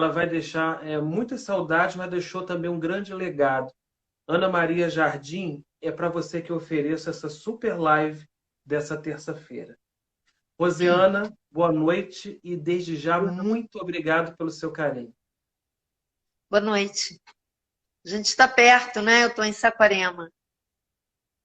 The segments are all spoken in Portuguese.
ela vai deixar muitas saudades, mas deixou também um grande legado. Ana Maria Jardim, é para você que eu ofereço essa super live dessa terça-feira. Rosiana, boa noite e desde já muito obrigado pelo seu carinho. Boa noite. A gente está perto, né? Eu estou em Saquarema.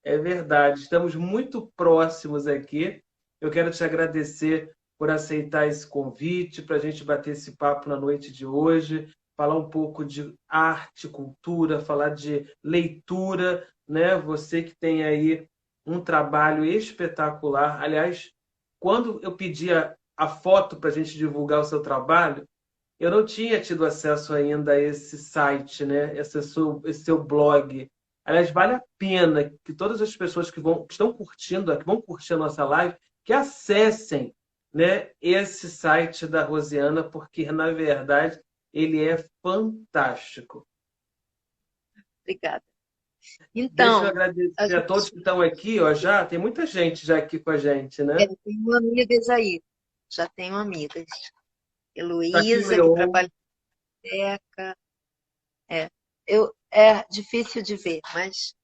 É verdade, estamos muito próximos aqui. Eu quero te agradecer por aceitar esse convite, para a gente bater esse papo na noite de hoje, falar um pouco de arte, cultura, falar de leitura, né? Você que tem aí um trabalho espetacular. Aliás, quando eu pedi a foto para a gente divulgar o seu trabalho, eu não tinha tido acesso ainda a esse site, né? Esse seu blog. Aliás, vale a pena que todas as pessoas que estão curtindo, que vão curtir a nossa live, que acessem, né, esse site da Rosiana, porque, na verdade, ele é fantástico. Obrigada. Deixa eu Então, a agradecer a todos gente que estão aqui, ó, já. Tem muita gente já aqui com a gente, né? tem amigas aí. Já tenho amigas. Está aqui o Heloísa, que Leon. trabalha em biblioteca. É difícil de ver, mas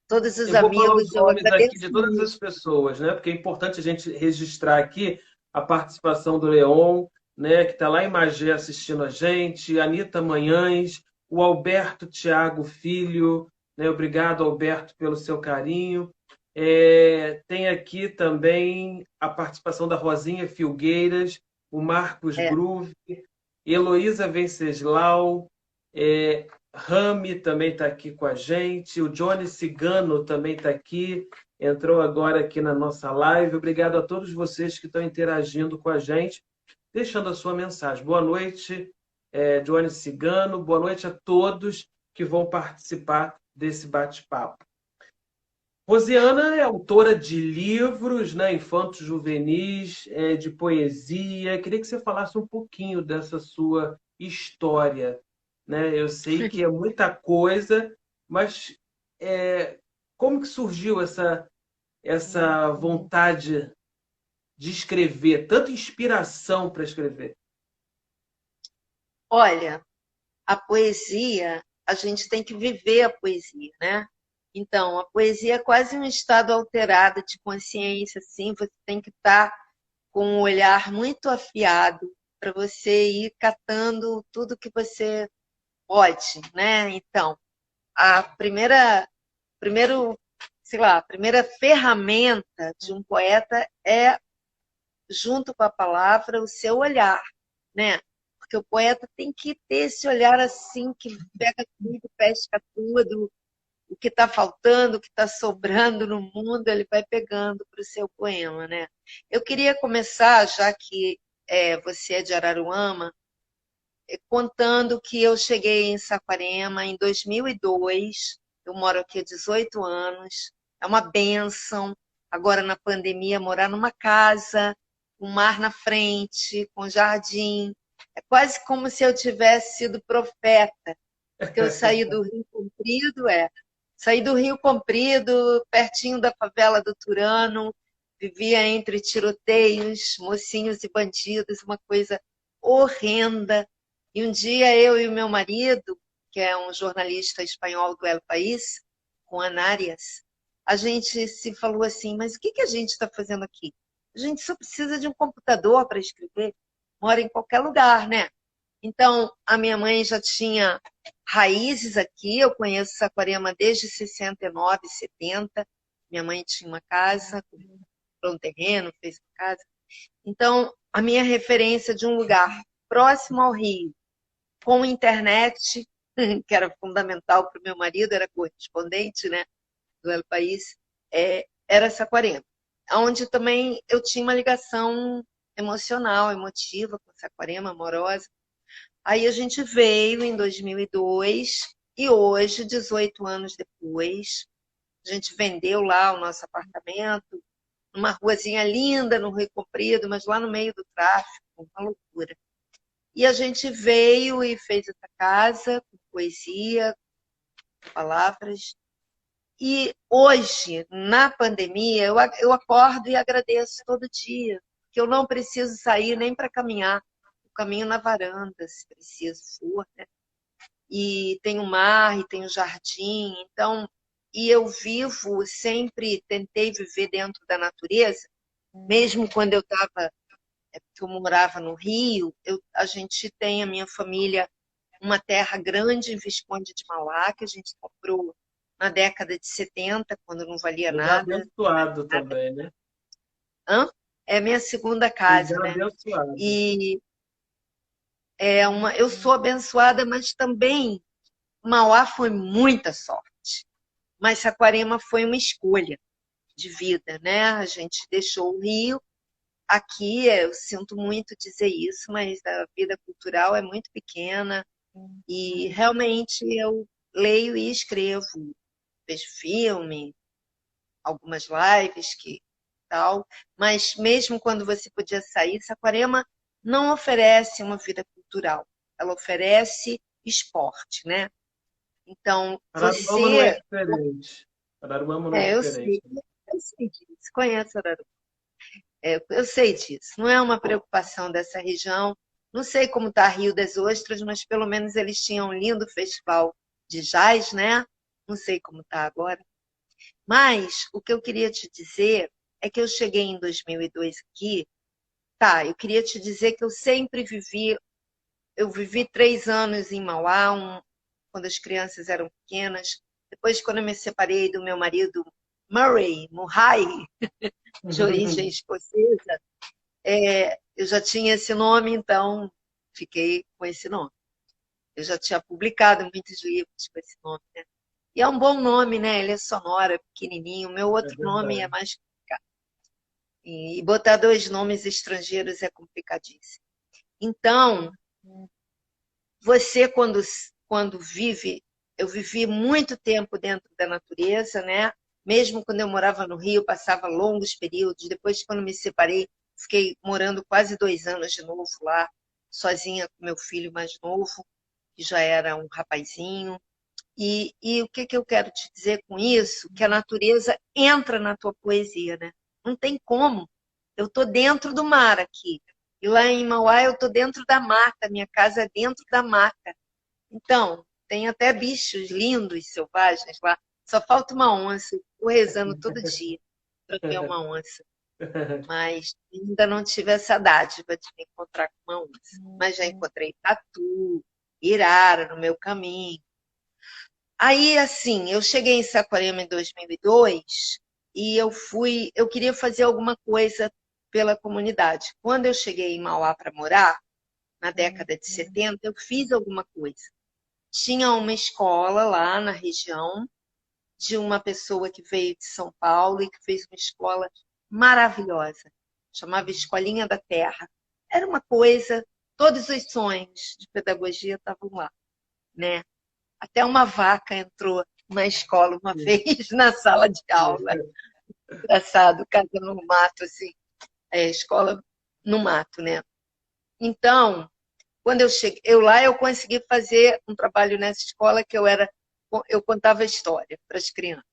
todos os Eu vou falar os amigos eu nomes aqui agradeço de todas muito. as pessoas, né? Porque é importante a gente registrar aqui a participação do Leon, né? Que está lá em Magé assistindo a gente, a Anitta Manhães, o Alberto Tiago Filho, né? Obrigado, Alberto, pelo seu carinho. Tem aqui também a participação da Rosinha Filgueiras, o Marcos É, Groove, Heloísa Venceslau, é, Rami também está aqui com a gente, o Johnny Cigano também está aqui, entrou agora aqui na nossa live. Obrigado a todos vocês que estão interagindo com a gente, deixando a sua mensagem. Boa noite, Johnny Cigano, boa noite a todos que vão participar desse bate-papo. Rosiana é autora de livros, né, infantos juvenis, de poesia. Queria que você falasse um pouquinho dessa sua história, né? Eu sei que é muita coisa, mas como que surgiu essa vontade de escrever, tanta inspiração para escrever? olha, a poesia, a gente tem que viver a poesia, né? Então, a poesia é quase um estado alterado de consciência, assim, você tem que estar com um olhar muito afiado para você ir catando tudo que você pode, né? Então, a primeiro, sei lá, a primeira ferramenta de um poeta é, junto com a palavra, o seu olhar, né? Porque o poeta tem que ter esse olhar assim, que pega tudo, pesca tudo, o que está faltando, o que está sobrando no mundo, ele vai pegando para o seu poema, né? Eu queria começar, já que você é de Araruama, contando que eu cheguei em Saquarema em 2002. Eu moro aqui há 18 anos, é uma bênção. Agora, na pandemia, morar numa casa, com mar na frente, com jardim. É quase como se eu tivesse sido profeta, porque eu saí do Rio Comprido, saí do Rio Comprido, pertinho da favela do Turano, vivia entre tiroteios, mocinhos e bandidos, uma coisa horrenda. E um dia eu e o meu marido, que é um jornalista espanhol do El País, com Anárias, a gente se falou assim, mas o que que a gente está fazendo aqui? A gente só precisa de um computador para escrever, mora em qualquer lugar, né? Então, a minha mãe já tinha raízes aqui, eu conheço Saquarema desde 69, 70. Minha mãe tinha uma casa, comprou um terreno, fez uma casa. Então, a minha referência de um lugar próximo ao Rio, com internet, que era fundamental para o meu marido, era correspondente, né, do El País, era Saquarema, onde também eu tinha uma ligação emocional, emotiva com Saquarema, amorosa. Aí a gente veio em 2002 e hoje, 18 anos depois, a gente vendeu lá o nosso apartamento, numa ruazinha linda, no Rio Comprido, mas lá no meio do tráfico, uma loucura. E a gente veio e fez essa casa com poesia, com palavras. E hoje, na pandemia, eu acordo e agradeço todo dia, que eu não preciso sair nem para caminhar. o caminho na varanda, se preciso for, né? E tem o mar, e tem o jardim, então, e eu vivo, sempre tentei viver dentro da natureza, mesmo quando eu estava, porque eu morava no Rio, a gente tem, a minha família, uma terra grande em Visconde de Mauá, que a gente comprou na década de 70, quando não valia Lugar nada. abençoado também, né? Hã? É minha segunda casa, Lugar né? abençoado. E eu sou abençoada, mas também Mauá foi muita sorte. Mas Saquarema foi uma escolha de vida, né? A gente deixou o Rio. Aqui, eu sinto muito dizer isso, mas a vida cultural é muito pequena e realmente eu leio e escrevo, vejo filme, algumas lives que tal, mas mesmo quando você podia sair, Saquarema não oferece uma vida cultural, ela oferece esporte, né? Então, Araruama não é você. diferente. Araruama não é Eu diferente. sei, eu sei disso, conheço Araruama. Eu sei disso, não é uma preocupação dessa região. Não sei como está Rio das Ostras, mas pelo menos eles tinham um lindo festival de jazz, né? Não sei como está agora. Mas o que eu queria te dizer é que eu cheguei em 2002 aqui. Tá, eu queria te dizer que eu sempre vivi. Eu vivi 3 anos em Mauá, quando as crianças eram pequenas. Depois, quando eu me separei do meu marido Murray, de origem escocesa, eu já tinha esse nome, então fiquei com esse nome. Eu já tinha publicado muitos livros com esse nome, né? E é um bom nome, né? Ele é sonoro, é pequenininho. O meu É outro nome é verdade. mais complicado. E botar 2 nomes estrangeiros é complicadíssimo. Então, você, quando vive, eu vivi muito tempo dentro da natureza, né? Mesmo quando eu morava no Rio, passava longos períodos. Depois, quando me separei, fiquei morando quase 2 anos de novo lá, sozinha com meu filho mais novo, que já era um rapazinho. E o que, que eu quero te dizer com isso? Que a natureza entra na tua poesia, né? Não tem como. Eu estou dentro do mar aqui. E lá em Mauá eu estou dentro da mata, minha casa é dentro da mata. Então, tem até bichos lindos, selvagens lá. Só falta uma onça. Eu fico rezando todo dia para ver uma onça. Mas ainda não tive essa dádiva de me encontrar com uma onça. Mas já encontrei tatu, irara no meu caminho. Aí, assim, eu cheguei em Saquarema em 2002 e eu queria fazer alguma coisa pela comunidade. Quando eu cheguei em Mauá para morar, na década de 70, eu fiz alguma coisa. Tinha uma escola lá na região de uma pessoa que veio de São Paulo e que fez uma escola maravilhosa. Chamava Escolinha da Terra. Era uma coisa, todos os sonhos de pedagogia estavam lá, né? Até uma vaca entrou na escola uma vez, na sala de aula. Engraçado, casa no mato, assim, escola no mato, né? Então, quando eu cheguei, eu consegui fazer um trabalho nessa escola que eu contava história para as crianças.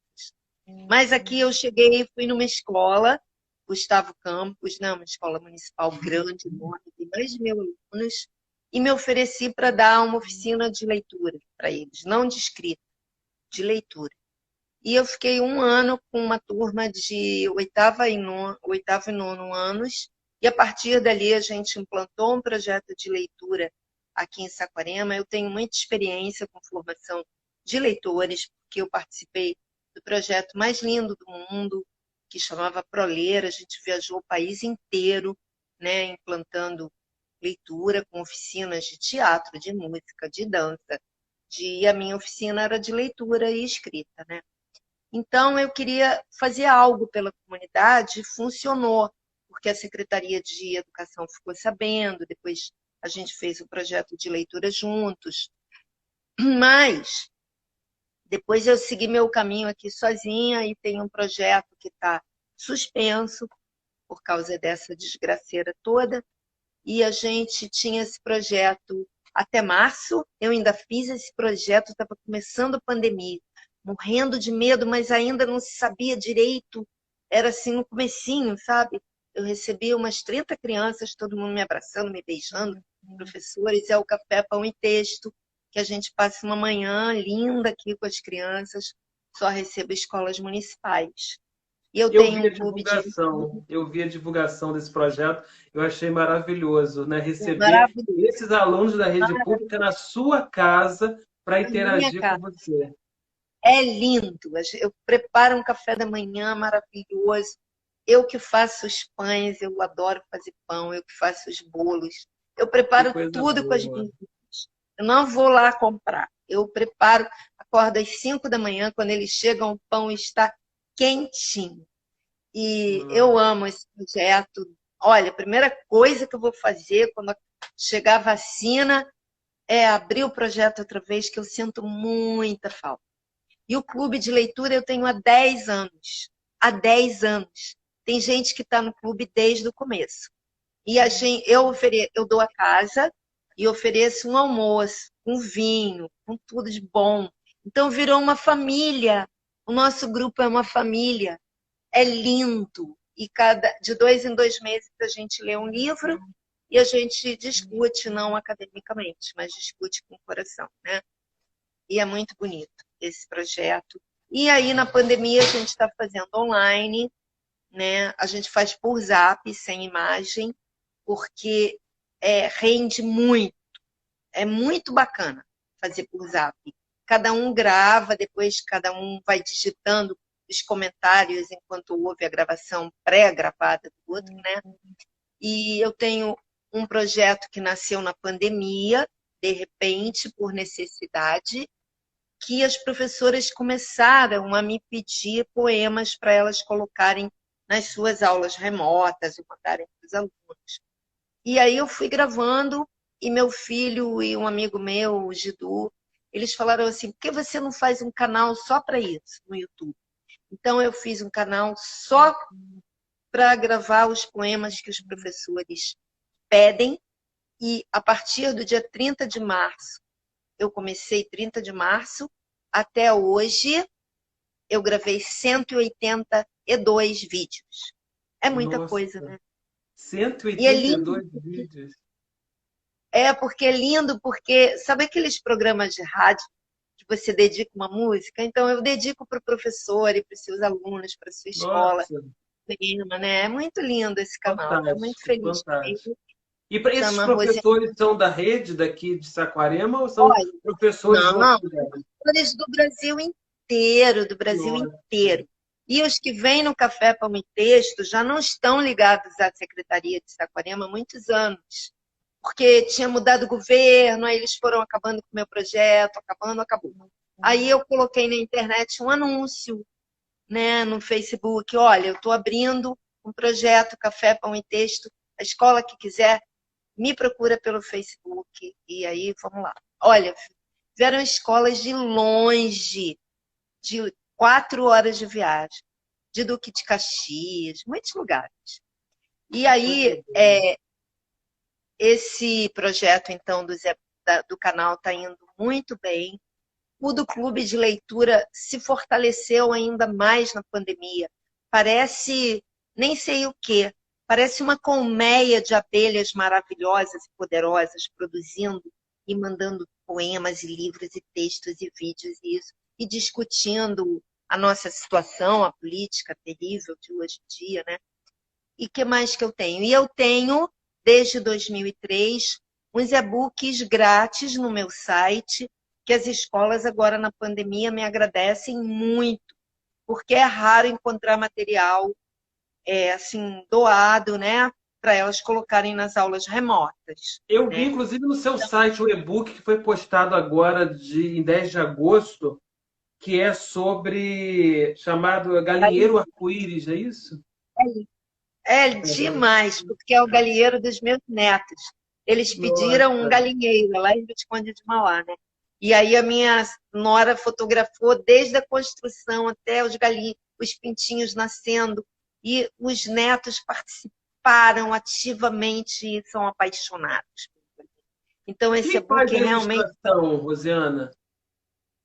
Mas aqui eu cheguei e fui numa escola, Gustavo Campos, né, uma escola municipal grande, enorme, tem mais de 1.000 alunos, e me ofereci para dar uma oficina de leitura para eles, não de escrita, de leitura. E eu fiquei 1 ano com uma turma de oitavo e nono anos, e a partir dali a gente implantou um projeto de leitura aqui em Saquarema. Eu tenho muita experiência com formação de leitores, porque eu participei do projeto mais lindo do mundo, que chamava Proleira. A gente viajou o país inteiro, né, implantando leitura com oficinas de teatro, de música, de dança. E a minha oficina era de leitura e escrita, né? Então, eu queria fazer algo pela comunidade, funcionou, porque a Secretaria de Educação ficou sabendo, depois a gente fez o projeto de leitura juntos, mas depois eu segui meu caminho aqui sozinha e tem um projeto que está suspenso por causa dessa desgraceira toda, e a gente tinha esse projeto até março. Eu ainda fiz esse projeto, estava começando a pandemia, morrendo de medo, mas ainda não se sabia direito. Era assim no comecinho, sabe? Eu recebia umas 30 crianças, todo mundo me abraçando, me beijando, professores é o Café Pão e Texto, que a gente passa uma manhã linda aqui com as crianças, só recebo escolas municipais. E eu Eu tenho vi um a clube de divulgação, eu vi a divulgação desse projeto, eu achei maravilhoso, né? Receber maravilhoso, esses alunos da rede pública na sua casa para na minha interagir com casa. você. É lindo. Eu preparo um café da manhã maravilhoso. Eu que faço os pães, eu adoro fazer pão, eu que faço os bolos. Eu Que preparo coisa tudo com as boa. minhas mãos. Eu não vou lá comprar. Eu preparo, acordo às 5 da manhã, quando eles chegam, o pão está quentinho. E eu amo esse projeto. Olha, a primeira coisa que eu vou fazer quando chegar a vacina é abrir o projeto outra vez, que eu sinto muita falta. E o clube de leitura eu tenho há 10 anos. Há 10 anos. Tem gente que está no clube desde o começo. E eu dou a casa e ofereço um almoço, um vinho, com tudo de bom. Então virou uma família. O nosso grupo é uma família. É lindo. E de 2 em 2 meses a gente lê um livro e a gente discute, não academicamente, mas discute com o coração, né? E é muito bonito esse projeto. E aí, na pandemia, a gente está fazendo online, né? A gente faz por Zap, sem imagem, porque rende muito. É muito bacana fazer por Zap. Cada um grava, depois cada um vai digitando os comentários enquanto ouve a gravação pré-gravada do outro, né? E eu tenho um projeto que nasceu na pandemia, de repente, por necessidade, que as professoras começaram a me pedir poemas para elas colocarem nas suas aulas remotas e mandarem para os alunos. E aí eu fui gravando e meu filho e um amigo meu, o Gidu, eles falaram assim, por que você não faz um canal só para isso no YouTube? Então eu fiz um canal só para gravar os poemas que os professores pedem e a partir do dia 30 de março, eu comecei 30 de março, até hoje eu gravei 182 vídeos. É muita Nossa, coisa, né? E é lindo. 182 vídeos. Porque é lindo, porque sabe aqueles programas de rádio que você dedica uma música? Então eu dedico para o professor e para os seus alunos, para a sua escola, Nossa, né? É muito lindo esse canal. Estou muito fantástico, feliz fantástico. mesmo. E para esses Chama Rosiane. professores são da rede daqui de Saquarema ou são Olha, professores de não, outros lugares? professores do Brasil inteiro, do Brasil Nossa, inteiro. E os que vêm no Café Pão e Texto já não estão ligados à Secretaria de Saquarema há muitos anos, porque tinha mudado o governo, aí eles foram acabando com o meu projeto, acabou. Aí eu coloquei na internet um anúncio, né, no Facebook, olha, eu estou abrindo um projeto Café Pão e Texto, a escola que quiser me procura pelo Facebook, e aí vamos lá. Olha, vieram escolas de longe, de 4 horas de viagem, de Duque de Caxias, muitos lugares. E aí, esse projeto, então, do canal está indo muito bem. O do clube de leitura se fortaleceu ainda mais na pandemia. Parece, nem sei o quê, parece uma colmeia de abelhas maravilhosas e poderosas produzindo e mandando poemas e livros e textos e vídeos e isso, e discutindo a nossa situação, a política terrível de hoje em dia, né? E o que mais que eu tenho? E eu tenho, desde 2003, uns e-books grátis no meu site, que as escolas agora na pandemia me agradecem muito, porque é raro encontrar material assim doado, né, para elas colocarem nas aulas remotas, eu vi, né? inclusive, no seu site o e-book que foi postado agora em 10 de agosto, que é sobre, chamado Galinheiro Arco-Íris, é isso? É demais, porque é o galinheiro dos meus netos. Eles pediram um Nossa, galinheiro lá em Visconde de Mauá, né? E aí a minha nora fotografou desde a construção até os pintinhos nascendo. E os netos participaram ativamente e são apaixonados. Então esse quem faz e-book a realmente... ilustração, Rosiana?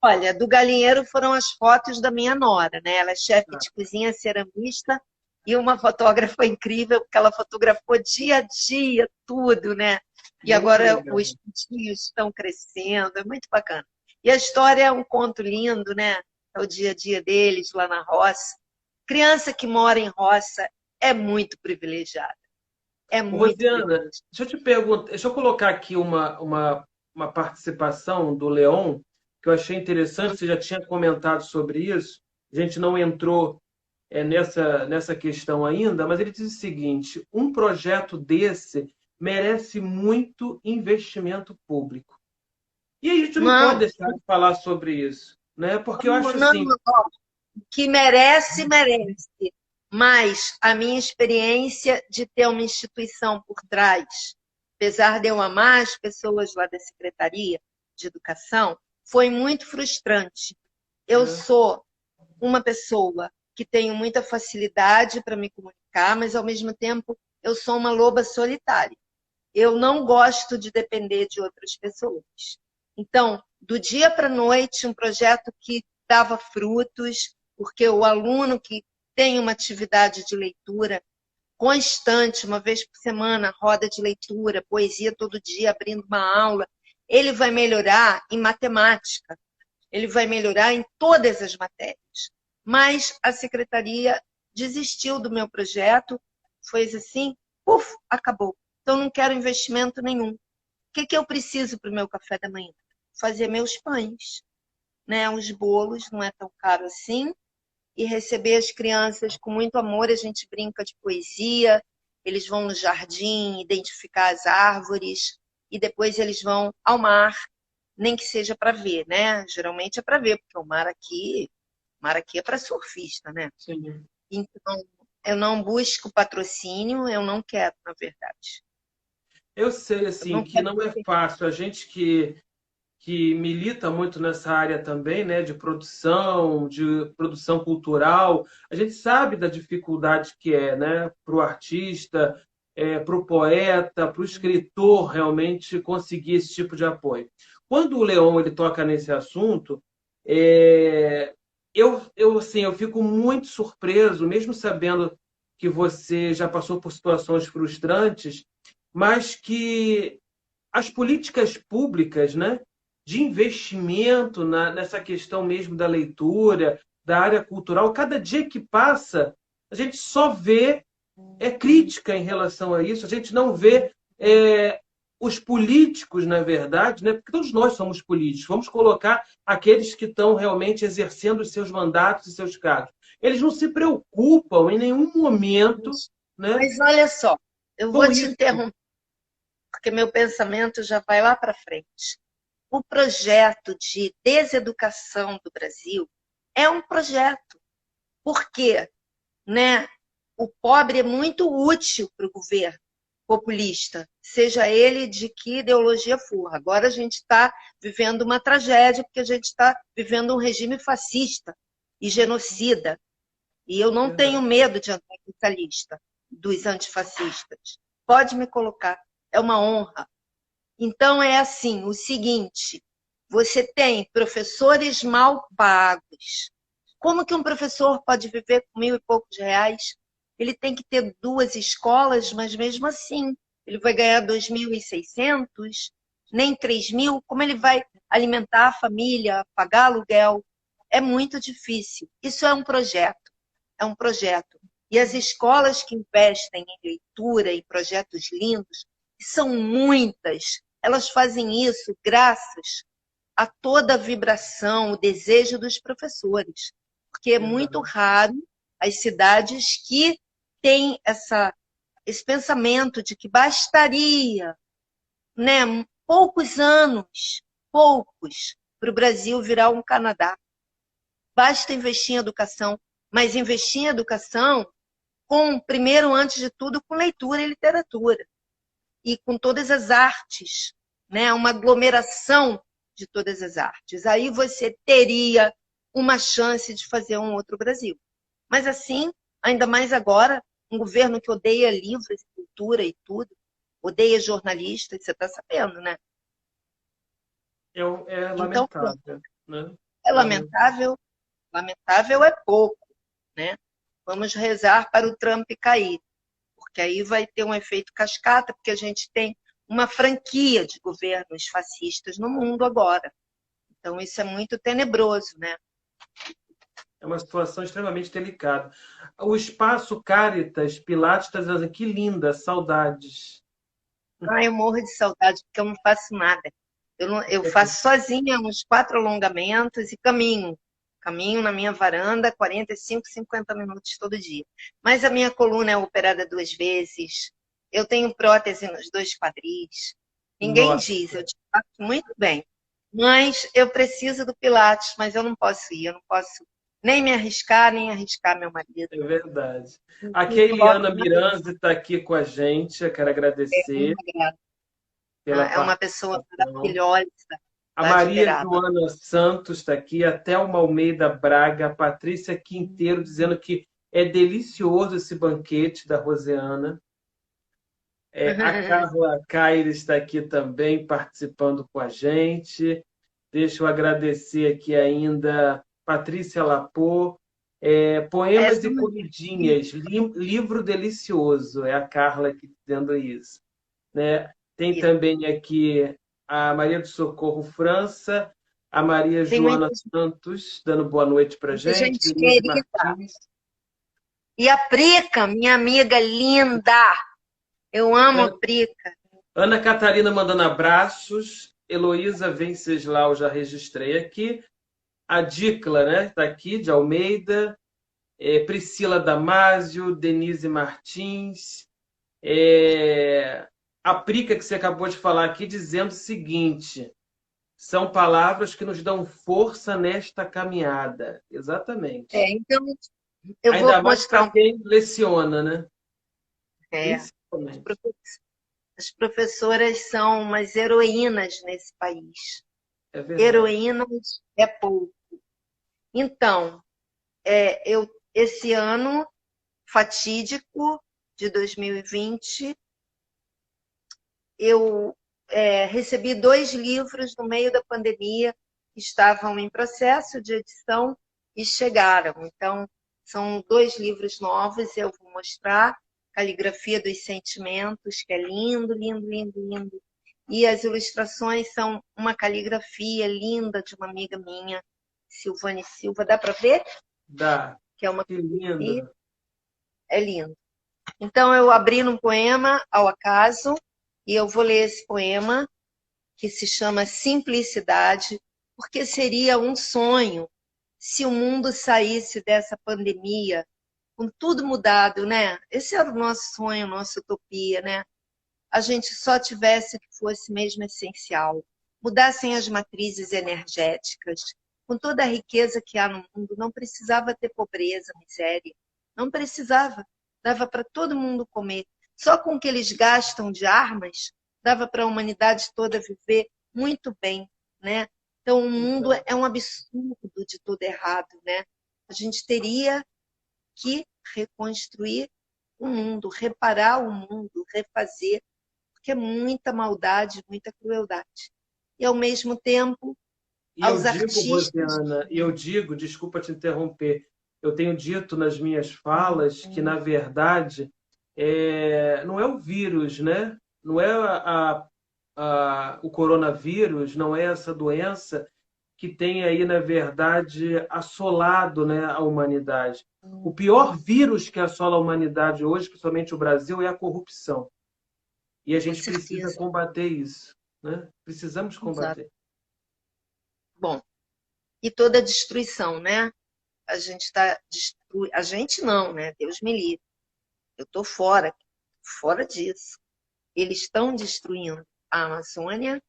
Olha, do galinheiro foram as fotos da minha nora, né? Ela é chefe de cozinha, ceramista e uma fotógrafa incrível, porque ela fotografou dia a dia tudo, né? E Muito agora legal. os pintinhos estão crescendo, é muito bacana. E a história é um conto lindo, né? É o dia a dia deles lá na roça. Criança que mora em roça é muito privilegiada, é Ô, muito Rosiana, privilegiada. deixa eu te perguntar, deixa eu colocar aqui uma participação do Leon, que eu achei interessante, você já tinha comentado sobre isso, a gente não entrou nessa questão ainda, mas ele diz o seguinte: um projeto desse merece muito investimento público. E a gente não pode Não, deixar de falar sobre isso, né? Porque eu acho não, assim, que merece, merece. Mas a minha experiência de ter uma instituição por trás, apesar de eu amar as pessoas lá da Secretaria de Educação, foi muito frustrante. Eu né? sou uma pessoa que tenho muita facilidade para me comunicar, mas ao mesmo tempo eu sou uma loba solitária. Eu não gosto de depender de outras pessoas. Então, do dia para a noite, um projeto que dava frutos, porque o aluno que tem uma atividade de leitura constante, uma vez por semana, roda de leitura, poesia todo dia, abrindo uma aula, ele vai melhorar em matemática, ele vai melhorar em todas as matérias. Mas a secretaria desistiu do meu projeto, foi assim, puf, acabou. Então não quero investimento nenhum. O que eu preciso para o meu café da manhã? Fazer meus pães, né? Os bolos, não é tão caro assim, e receber as crianças com muito amor. A gente brinca de poesia, eles vão no jardim identificar as árvores e depois eles vão ao mar, nem que seja para ver, né? Geralmente é para ver, porque o mar aqui é para surfista, né? Sim. Então, eu não busco patrocínio, eu não quero, na verdade. Eu sei Eu assim não que quero. não é fácil. A gente que milita muito nessa área também, né, de produção cultural, a gente sabe da dificuldade que é, né, para o artista, para o poeta, para o escritor realmente conseguir esse tipo de apoio. Quando o Leon ele toca nesse assunto, é, assim, eu fico muito surpreso, mesmo sabendo que você já passou por situações frustrantes, mas que as políticas públicas, né, de investimento nessa questão mesmo da leitura, da área cultural, cada dia que passa, a gente só vê crítica em relação a isso, a gente não vê os políticos, na verdade, né, porque todos nós somos políticos, vamos colocar aqueles que estão realmente exercendo os seus mandatos e seus cargos. Eles não se preocupam em nenhum momento, né, Mas olha só, eu vou com te isso. interromper, porque meu pensamento já vai lá para frente. O projeto de deseducação do Brasil é um projeto, porque, né, o pobre é muito útil para o governo populista, seja ele de que ideologia for. Agora a gente está vivendo uma tragédia, porque a gente está vivendo um regime fascista e genocida. E eu não tenho Verdade. medo de entrar nessa lista dos antifascistas. Pode me colocar, é uma honra. Então é assim, o seguinte, você tem professores mal pagos. Como que um professor pode viver com 1.000 e poucos reais? Ele tem que ter duas escolas, mas mesmo assim, ele vai ganhar 2.600, nem 3.000. Como ele vai alimentar a família, pagar aluguel? É muito difícil. Isso é um projeto, é um projeto. E as escolas que investem em leitura, em projetos lindos, que são muitas, elas fazem isso graças a toda a vibração, o desejo dos professores. Porque é muito Verdade. raro as cidades que têm esse pensamento de que bastaria, né, poucos, para o Brasil virar um Canadá. Basta investir em educação, mas investir em educação primeiro, antes de tudo, com leitura e literatura. E com todas as artes, né? Uma aglomeração de todas as artes. Aí você teria uma chance de fazer um outro Brasil. Mas assim, ainda mais agora, um governo que odeia livros, cultura e tudo, odeia jornalistas, você está sabendo, né? É Então, lamentável, né? é Lamentável. lamentável, lamentável é pouco, né? Vamos rezar para o Trump cair, porque aí vai ter um efeito cascata, porque a gente tem uma franquia de governos fascistas no mundo agora. Então, isso é muito tenebroso, né? É uma situação extremamente delicada. O espaço Caritas Pilates está dizendo, que linda, saudades. Eu morro de saudade, porque eu não faço nada. Eu faço sozinha uns 4 alongamentos e caminho. Caminho na minha varanda 45, 50 minutos todo dia. Mas a minha coluna é operada 2 vezes. Eu tenho prótese nos 2 quadris. Ninguém Nossa. diz, eu te faço muito bem. Mas eu preciso do Pilates, mas eu não posso ir, eu não posso nem me arriscar, nem arriscar meu marido. É verdade. Aqui a Eliana Miranzi está aqui com a gente, eu quero agradecer pela É uma pessoa participação. maravilhosa, A lá de Maria Uberaba. Joana Santos está aqui, a Thelma Almeida Braga, a Patrícia Quinteiro dizendo que é delicioso esse banquete da Rosiana. A Carla Caires está aqui também participando com a gente. Deixa eu agradecer aqui ainda Patrícia Lapô. Poemas e Comidinhas, livro delicioso, é a Carla aqui dizendo isso. Né? Tem também aqui a Maria do Socorro França, a Maria Joana Santos, dando boa noite para a gente. Querida. E a Prica, minha amiga linda. Eu amo a Prica. Ana Catarina mandando abraços. Heloísa Venceslau, já registrei aqui. A Dicla, né? Está aqui, de Almeida. Priscila Damásio, Denise Martins. A Prica, que você acabou de falar aqui, dizendo o seguinte: são palavras que nos dão força nesta caminhada. Exatamente. Então, eu Ainda vou mais mostrar para quem leciona, né? As professoras são umas heroínas nesse país. É verdade. Heroínas é pouco. Então, esse ano fatídico de 2020, eu recebi 2 livros no meio da pandemia que estavam em processo de edição e chegaram. Então, são 2 livros novos, eu vou mostrar. Caligrafia dos Sentimentos, que é lindo, lindo, lindo, lindo. E as ilustrações são uma caligrafia linda de uma amiga minha, Silvane Silva. Dá para ver? Dá. Que é uma que lindo. É lindo. Então, eu abri num poema ao acaso, e eu vou ler esse poema, que se chama Simplicidade, porque seria um sonho se o mundo saísse dessa pandemia com tudo mudado, né? Esse era o nosso sonho, nossa utopia, né? A gente só tivesse que fosse mesmo essencial. Mudassem as matrizes energéticas. Com toda a riqueza que há no mundo, não precisava ter pobreza, miséria. Não precisava. Dava para todo mundo comer. Só com o que eles gastam de armas, dava para a humanidade toda viver muito bem, né? Então, o mundo é um absurdo de tudo errado, né? A gente teria que reconstruir o mundo, reparar o mundo, refazer, porque é muita maldade, muita crueldade. E, ao mesmo tempo, aos artistas... Rosiana, e eu digo, desculpa te interromper, eu tenho dito nas minhas falas que, na verdade, não é o vírus, né? Não é o coronavírus, não é essa doença que tem aí, na verdade, assolado, né, a humanidade. O pior vírus que assola a humanidade hoje, principalmente o Brasil, é a corrupção. E a gente precisa combater isso, né? Precisamos combater. Exato. Bom, e toda a destruição, né? A gente está destruindo. A gente não, né? Deus me livre. Eu estou fora disso. Eles estão destruindo a Amazônia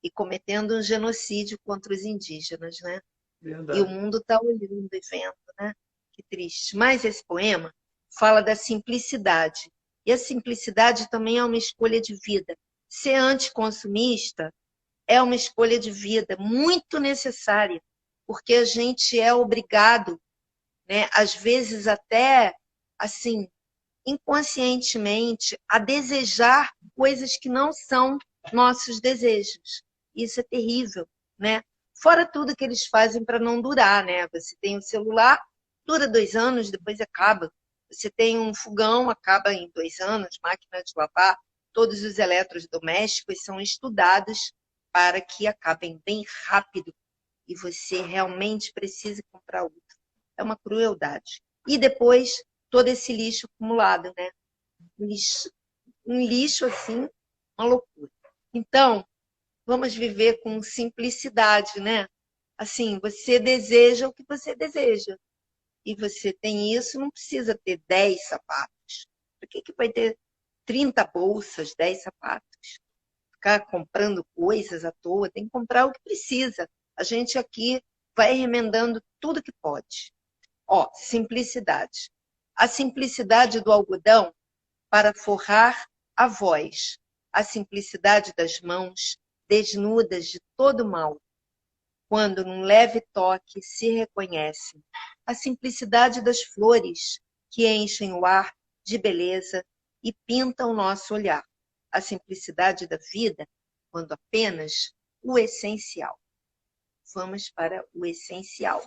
e cometendo um genocídio contra os indígenas, né? Verdade. E o mundo está olhando e vendo, né? Que triste. Mas esse poema fala da simplicidade. E a simplicidade também é uma escolha de vida. Ser anticonsumista é uma escolha de vida muito necessária, porque a gente é obrigado, né, às vezes até assim, inconscientemente, a desejar coisas que não são nossos desejos. Isso é terrível, né? Fora tudo que eles fazem para não durar, né? Você tem um celular, dura 2 anos, depois acaba. Você tem um fogão, acaba em 2 anos, máquina de lavar, todos os eletrodomésticos são estudados para que acabem bem rápido e você realmente precise comprar outro. É uma crueldade. E depois, todo esse lixo acumulado, né? Um lixo assim, uma loucura. Então, vamos viver com simplicidade, né? Assim, você deseja o que você deseja. E você tem isso, não precisa ter 10 sapatos. Por que vai ter 30 bolsas, 10 sapatos? Ficar comprando coisas à toa, tem que comprar o que precisa. A gente aqui vai remendando tudo que pode. Ó, simplicidade. A simplicidade do algodão para forrar a voz. A simplicidade das mãos desnudas de todo mal. Quando num leve toque se reconhecem. A simplicidade das flores que enchem o ar de beleza e pintam nosso olhar. A simplicidade da vida, quando apenas o essencial. Vamos para o essencial.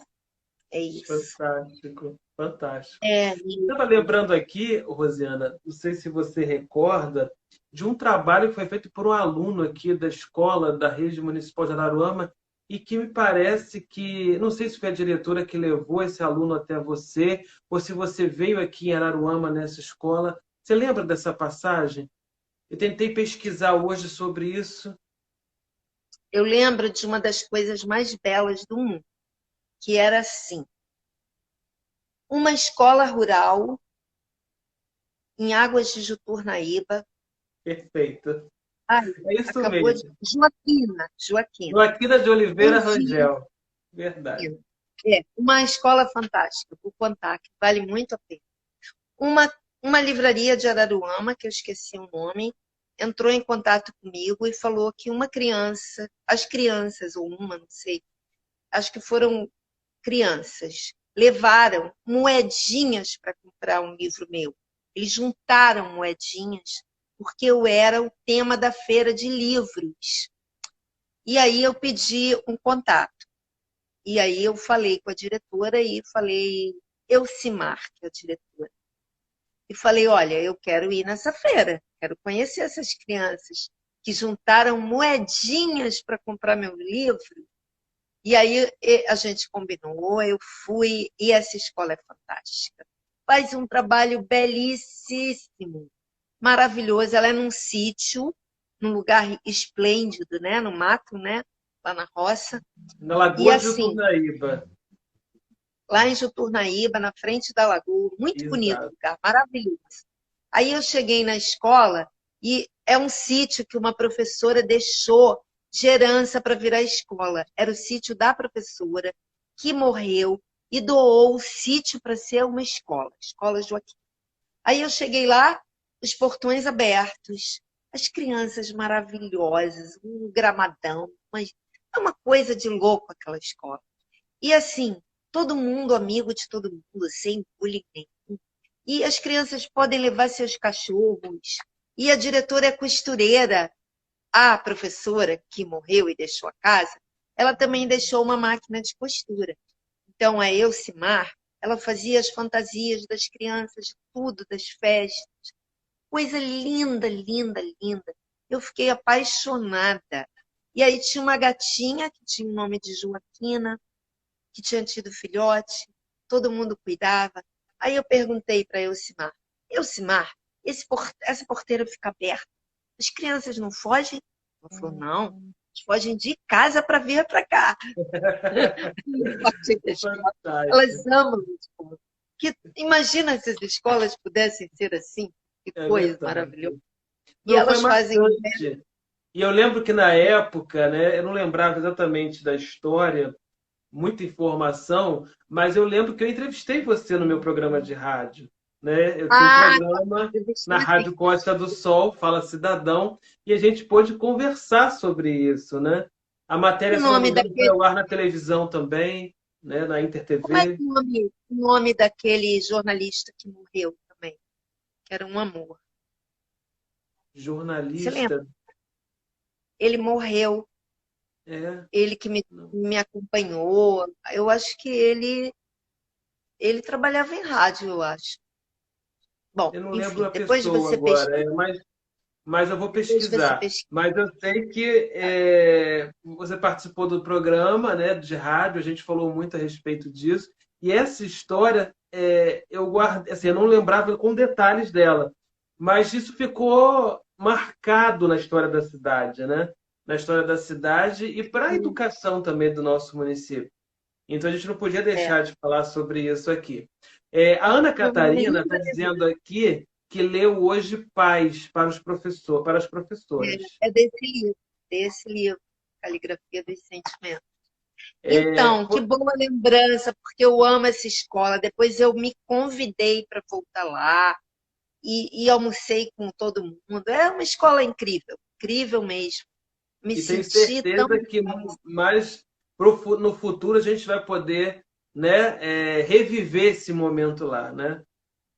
É isso. Fantástico, fantástico. É, Estava lembrando aqui, Rosiana, não sei se você recorda, de um trabalho que foi feito por um aluno aqui da escola da Rede Municipal de Araruama e que me parece que, não sei se foi a diretora que levou esse aluno até você ou se você veio aqui em Araruama nessa escola. Você lembra dessa passagem? Eu tentei pesquisar hoje sobre isso. eu lembro de uma das coisas mais belas do mundo, que era assim, uma escola rural em Águas de Juturnaíba. Perfeito. Ai, É isso acabou de... mesmo. Joaquina. Joaquina de Oliveira Um dia, Rangel. Verdade. uma escola fantástica, vou contar, que vale muito a pena. Uma, uma livraria de Araruama, que eu esqueci o nome, entrou em contato comigo e falou que uma criança, as crianças, ou uma, não sei, acho que foram crianças, levaram moedinhas para comprar um livro meu. Eles juntaram moedinhas porque eu era o tema da feira de livros. E aí eu pedi um contato. E aí eu falei com a diretora e falei, Elcimar, que é a diretora. E falei, olha, eu quero ir nessa feira, quero conhecer essas crianças que juntaram moedinhas para comprar meu livro. E aí a gente combinou, eu fui, e essa escola é fantástica. Faz um trabalho belíssimo, maravilhoso. Ela é num sítio, num lugar esplêndido, né? No mato, né? Lá na roça. Na E Lagoa de assim, Juturnaíba. lá em Juturnaíba, na frente da lagoa, muito bonito o Exato. lugar, maravilhoso. Aí eu cheguei na escola e é um sítio que uma professora deixou de herança para virar escola. Era o sítio da professora que morreu e doou o sítio para ser uma escola, Escola Joaquim. Aí eu cheguei lá, os portões abertos, as crianças maravilhosas, um gramadão, mas é uma coisa de louco aquela escola. E assim, todo mundo amigo de todo mundo, sem bullying nenhum. E as crianças podem levar seus cachorros. E a diretora é costureira. A professora que morreu e deixou a casa, ela também deixou uma máquina de costura. Então, a Elcimar, ela fazia as fantasias das crianças, tudo, das festas. Coisa linda, linda, linda. Eu fiquei apaixonada. E aí tinha uma gatinha que tinha o nome de Joaquina, que tinha tido filhote, todo mundo cuidava. Aí eu perguntei para Elcimar, essa porteira fica aberta, as crianças não fogem? Ela falou, não, elas fogem de casa para vir para cá. Elas Fantástico. amam a escola. Imagina se as escolas pudessem ser assim, que É coisa maravilhosa. verdade. E Não, foi elas fazem marcante. E eu lembro que na época, né, eu não lembrava exatamente da história, muita informação, mas eu lembro que eu entrevistei você no meu programa de rádio, né? Eu tinha um Ah, programa eu na vesti assim. Rádio Costa do Sol, Fala Cidadão, e a gente pôde conversar sobre isso, né? A O matéria, se não me nome engano, foi daquele, ao ar na televisão também, né? Na Inter como é que TV. o nome daquele jornalista que morreu também? Que era um amor. Você lembra? Jornalista, Ele morreu, é, ele que não, me acompanhou. Eu acho que ele trabalhava em rádio, eu acho. Bom, eu não lembro enfim, a depois pessoa você agora, pesquisa. mas mas eu vou Depois você pesquisar. pesquisa. Mas eu sei que você participou do programa, né, de rádio, a gente falou muito a respeito disso. E essa história, eu guardo, assim, eu não lembrava com detalhes dela, mas isso ficou marcado na história da cidade, né? Na história da cidade e para a educação também do nosso município. Então a gente não podia É, deixar de falar sobre isso aqui. A Ana foi uma Catarina está linda dizendo lembrança. aqui que leu hoje Paz para os para as professoras. É desse livro, Caligrafia dos Sentimentos. É, Então, que boa lembrança, porque eu amo essa escola. Depois eu me convidei para voltar lá e almocei com todo mundo. É uma escola incrível, incrível mesmo. Me e tenho senti tão certeza que em casa. mais no futuro a gente vai poder, né, reviver esse momento lá, né?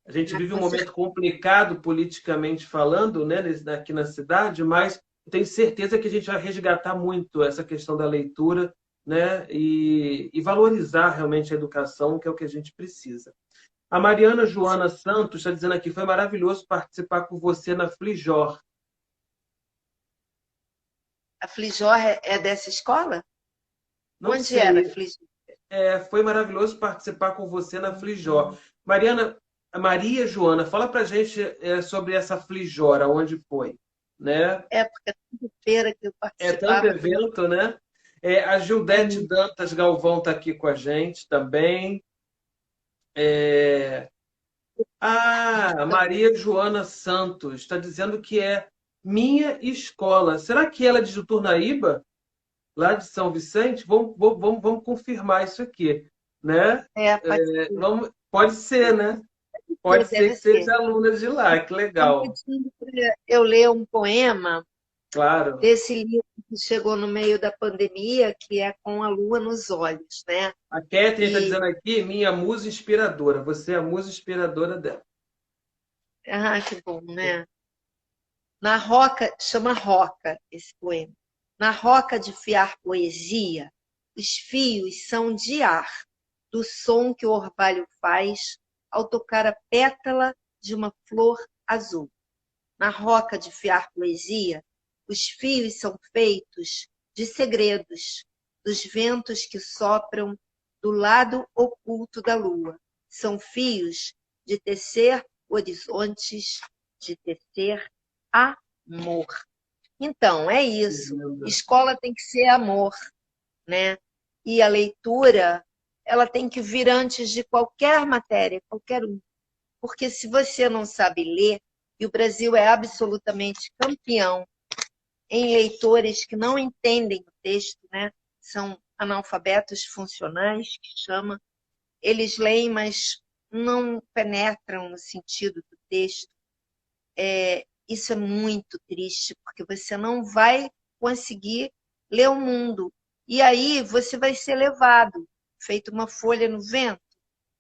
A gente Ah, vive um com momento certeza. complicado politicamente falando, né, aqui na cidade, mas tenho certeza que a gente vai resgatar muito essa questão da leitura, né, e valorizar realmente a educação, que é o que a gente precisa. A Mariana Joana Santos está dizendo aqui, foi maravilhoso participar com você na Flijor. A Flijó é dessa escola? Não Onde era a sei, Flijó? foi maravilhoso participar com você na Flijor. Mariana, Maria Joana, fala para gente sobre essa Flijor, aonde foi, né? É, porque toda feira que eu É tanto participava, evento, né? A é, Gildete Dantas Galvão está aqui com a gente também. É, a Maria Joana Santos está dizendo que é minha escola. Será que ela é de Juturnaíba, lá de São Vicente? Vamos confirmar isso aqui, né? pode Pode ser, né? Pode ser, ser deve que ser. seja aluna de lá, que Estão legal. pedindo para eu ler um poema Claro. desse livro que chegou no meio da pandemia, que é Com a Lua nos Olhos, né? A Catherine está E, dizendo aqui, minha musa inspiradora. Você é a musa inspiradora dela. que bom, né? Na roca, chama Roca esse poema. Na roca de fiar poesia, os fios são de ar, do som que o orvalho faz ao tocar a pétala de uma flor azul. Na roca de fiar poesia, os fios são feitos de segredos, dos ventos que sopram do lado oculto da lua. São fios de tecer horizontes, de tecer amor. Então, é Que isso. lindo. Escola tem que ser amor, né? E a leitura, ela tem que vir antes de qualquer matéria, qualquer um. Porque se você não sabe ler, e o Brasil é absolutamente campeão em leitores que não entendem o texto, né? São analfabetos funcionais, que chama. Eles leem, mas não penetram no sentido do texto. Isso é muito triste, porque você não vai conseguir ler o mundo. E aí você vai ser levado, feito uma folha no vento.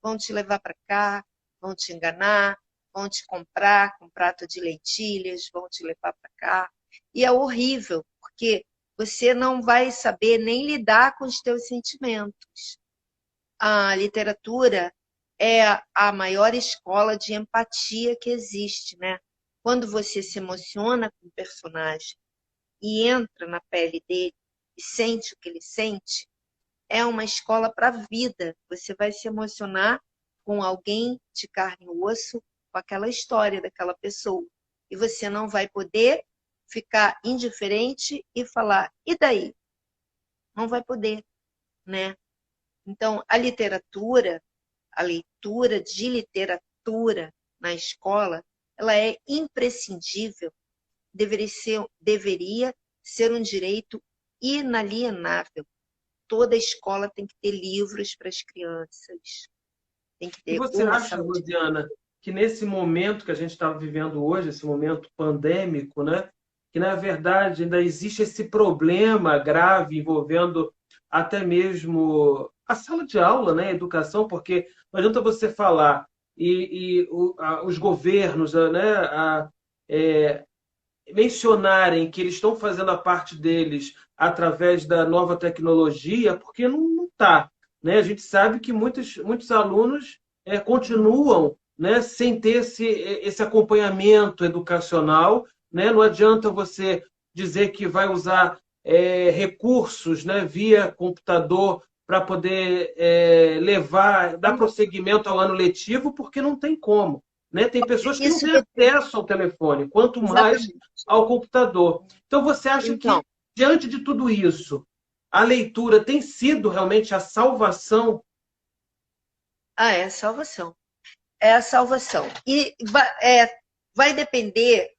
Vão te levar para cá, vão te enganar, vão te comprar com prato de lentilhas, vão te levar para cá. E é horrível, porque você não vai saber nem lidar com os teus sentimentos. A literatura é a maior escola de empatia que existe, né? Quando você se emociona com o personagem e entra na pele dele e sente o que ele sente, é uma escola para a vida. Você vai se emocionar com alguém de carne e osso, com aquela história daquela pessoa. E você não vai poder ficar indiferente e falar, e daí? Não vai poder, né? Então, a leitura de literatura na escola, ela é imprescindível, deveria ser um direito inalienável. Toda escola tem que ter livros para as crianças, tem que E ter você uma acha, saúde. Rosiana, que nesse momento que a gente está vivendo hoje, esse momento pandêmico, né, que na verdade ainda existe esse problema grave envolvendo até mesmo a sala de aula, né, a educação, porque não adianta você falar os governos, né, é, mencionarem que eles estão fazendo a parte deles através da nova tecnologia, porque não está. Né? A gente sabe que muitos alunos continuam, né, sem ter esse acompanhamento educacional, né? Não adianta você dizer que vai usar recursos, né, via computador para poder dar prosseguimento ao ano letivo, porque não tem como. Né? Tem pessoas que não Isso têm depende, acesso ao telefone, quanto mais exatamente. ao computador. Então, você acha Então, que, diante de tudo isso, a leitura tem sido realmente a salvação? é a salvação. É a salvação. E vai depender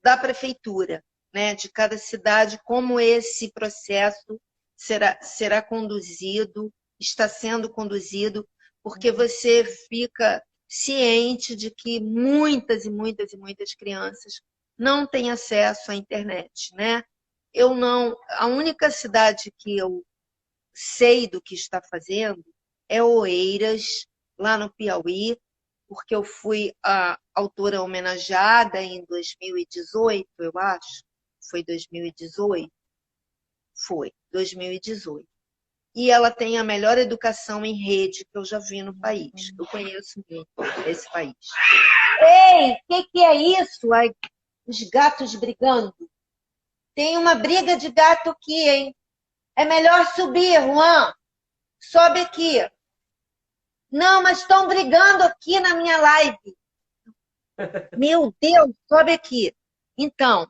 da prefeitura, né, de cada cidade, como esse processo será conduzido, está sendo conduzido, porque você fica ciente de que muitas e muitas e muitas crianças não têm acesso à internet, né? Eu não, a única cidade que eu sei do que está fazendo é Oeiras, lá no Piauí, porque eu fui a autora homenageada em 2018, eu acho. Foi 2018? Foi, 2018. E ela tem a melhor educação em rede que eu já vi no país. Eu conheço muito esse país. Ei, o que é isso? Ai, os gatos brigando. Tem uma briga de gato aqui, hein? É melhor subir, Juan. Sobe aqui. Não, mas estão brigando aqui na minha live. Meu Deus, sobe aqui. Então,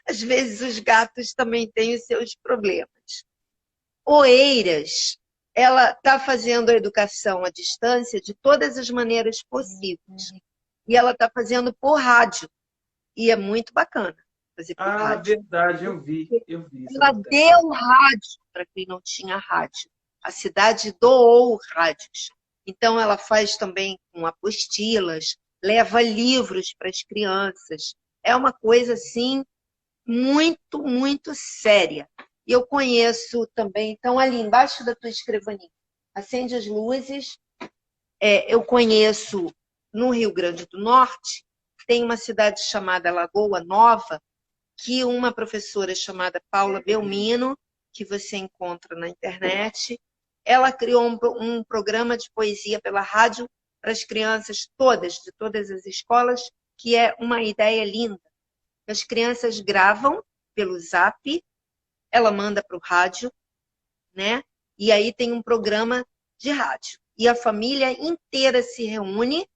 às vezes os gatos também têm os seus problemas. Oeiras, ela está fazendo a educação à distância de todas as maneiras possíveis. E ela está fazendo por rádio. E é muito bacana fazer por Ah, rádio. verdade, eu vi essa Ela matéria. deu rádio para quem não tinha rádio. A cidade doou rádios. Então, ela faz também com apostilas, leva livros para as crianças. É uma coisa, assim, muito, muito séria. E eu conheço também, então, ali embaixo da tua escrivaninha, acende as luzes. Eu conheço no Rio Grande do Norte, tem uma cidade chamada Lagoa Nova, que uma professora chamada Paula Belmino, que você encontra na internet, ela criou um programa de poesia pela rádio para as crianças todas, de todas as escolas, que é uma ideia linda. As crianças gravam pelo Zap, ela manda para o rádio, né? E aí tem um programa de rádio. E a família inteira se reúne